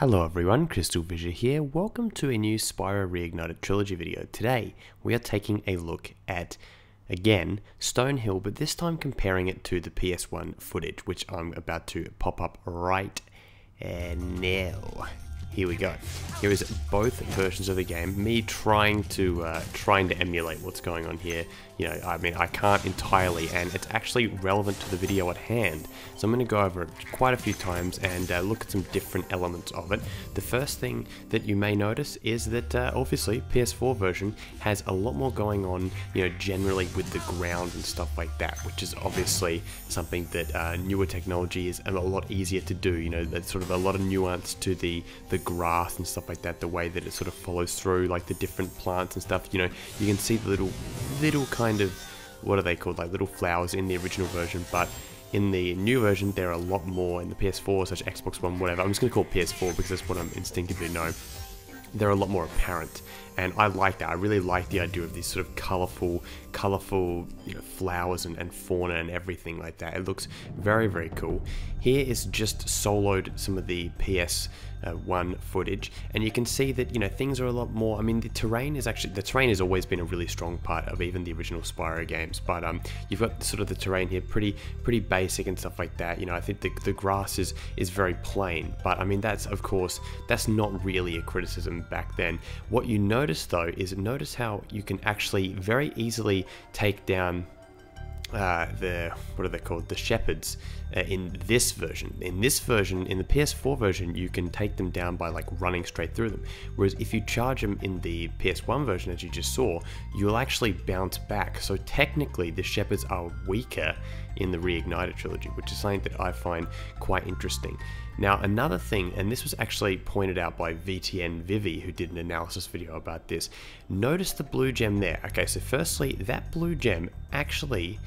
Hello everyone, CrystalFissure here. Welcome to a new Spyro Reignited Trilogy video. Today, we are taking a look at, again, Stonehill, but this time comparing it to the PS1 footage, which I'm about to pop up right now. Here we go. Here is both versions of the game. Me trying to emulate what's going on here. You know, I mean, I can't entirely, and it's actually relevant to the video at hand. So I'm going to go over it quite a few times and look at some different elements of it. The first thing that you may notice is that obviously PS4 version has a lot more going on, you know, generally with the ground and stuff like that, which is obviously something that newer technology is a lot easier to do. You know, there's sort of a lot of nuance to the grass and stuff like that, the way that it sort of follows through, like the different plants and stuff. You know, you can see the little kind of, what are they called, like little flowers in the original version, but in the new version there are a lot more. In the PS4 such Xbox One, whatever, I'm just going to call it PS4 because that's what I'm instinctively know, they're a lot more apparent, and I like that. I really like the idea of these sort of colourful, you know, flowers and fauna and everything like that. It looks very, very cool. Here is just soloed some of the PS1 footage, and you can see that, you know, things are a lot more. I mean, the terrain has always been a really strong part of even the original Spyro games, but you've got sort of the terrain here pretty basic and stuff like that. You know, I think the grass is very plain, but I mean, that's, of course, that's not really a criticism back then. What you notice though is notice how you can actually very easily take down what are they called? The shepherds in this version. In this version, in the PS4 version, you can take them down by like running straight through them. Whereas if you charge them in the PS1 version, as you just saw, you'll actually bounce back. So technically, the shepherds are weaker in the Reignited Trilogy, which is something that I find quite interesting. Now, another thing, and this was actually pointed out by VTN Vivi, who did an analysis video about this. Notice the blue gem there. Okay, so firstly, that blue gem actually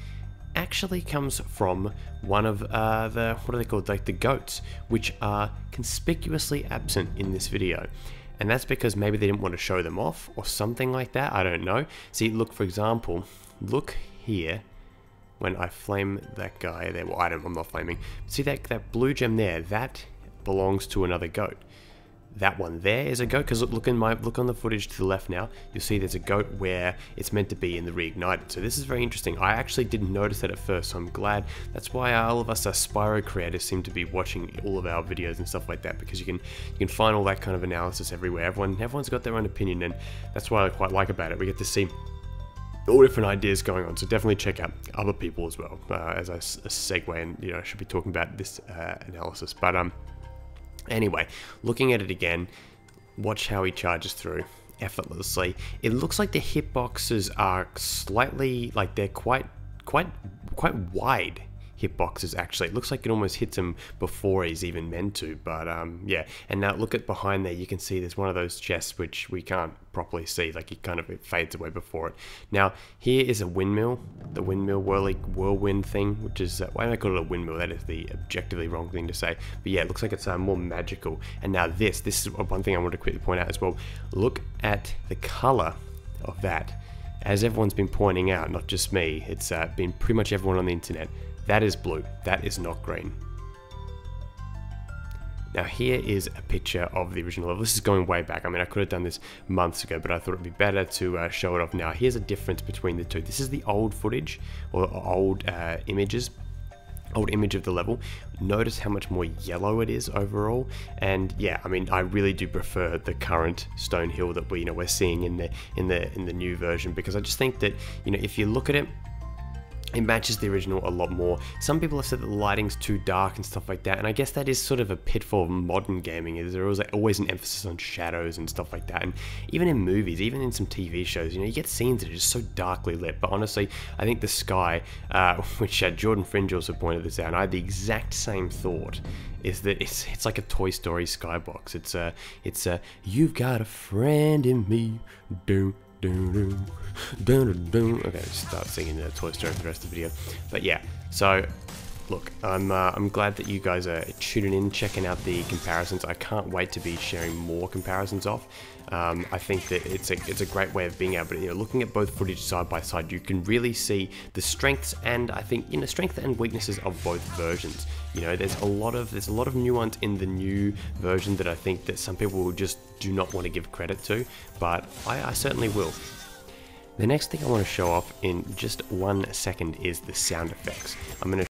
comes from one of the, what are they called, like the goats, which are conspicuously absent in this video. And that's because maybe they didn't want to show them off or something like that, I don't know. See, look, for example, look here, when I flame that guy there, well, I'm not flaming. See that blue gem there, that belongs to another goat. That one there is a goat, because look on the footage to the left now, you'll see there's a goat where it's meant to be in the Reignited. So this is very interesting. I actually didn't notice that at first, so I'm glad. That's why all of us Spyro creators seem to be watching all of our videos and stuff like that, because you can find all that kind of analysis everywhere. Everyone's got their own opinion, and that's what I quite like about it. We get to see all different ideas going on, so definitely check out other people as well, as a segue, and you know, I should be talking about this analysis. But anyway, looking at it again, watch how he charges through effortlessly. It looks like the hitboxes are slightly, like they're quite wide hitboxes actually. It looks like it almost hits him before he's even meant to, but yeah. And now look at behind there, you can see there's one of those chests which we can't properly see, like it fades away before it. Now here is a windmill, the windmill whirlwind thing, which is why don't I call it a windmill? That is the objectively wrong thing to say, but yeah, it looks like it's more magical. And now this is one thing I want to quickly point out as well. Look at the color of that. As everyone's been pointing out, not just me, it's been pretty much everyone on the internet. That is blue, that is not green. Now here is a picture of the original level. This is going way back. I mean, I could have done this months ago, but I thought it'd be better to show it off now. Here's a difference between the two. This is the old footage, or old images. Old image of the level. Notice how much more yellow it is overall, and yeah, I mean, I really do prefer the current Stonehill that we're seeing in the new version, because I just think that, you know, if you look at it, it matches the original a lot more. Some people have said that the lighting's too dark and stuff like that, and I guess that is sort of a pitfall of modern gaming. Is there was always an emphasis on shadows and stuff like that, and even in movies, even in some TV shows, you know, you get scenes that are just so darkly lit. But honestly, I think the sky, which Jordan Fringe also pointed this out, and I had the exact same thought, is that it's like a Toy Story skybox. It's you've got a friend in me. Doom. Okay, just start singing the Toy Story for the rest of the video. But yeah, so look, I'm glad that you guys are tuning in, checking out the comparisons. I can't wait to be sharing more comparisons off. I think that it's a great way of being able to, looking at both footage side by side, you can really see the strengths and I think, strength and weaknesses of both versions. There's a lot of nuance in the new version that I think that some people will just do not want to give credit to, but I certainly will. The next thing I want to show off in just 1 second is the sound effects. I'm going to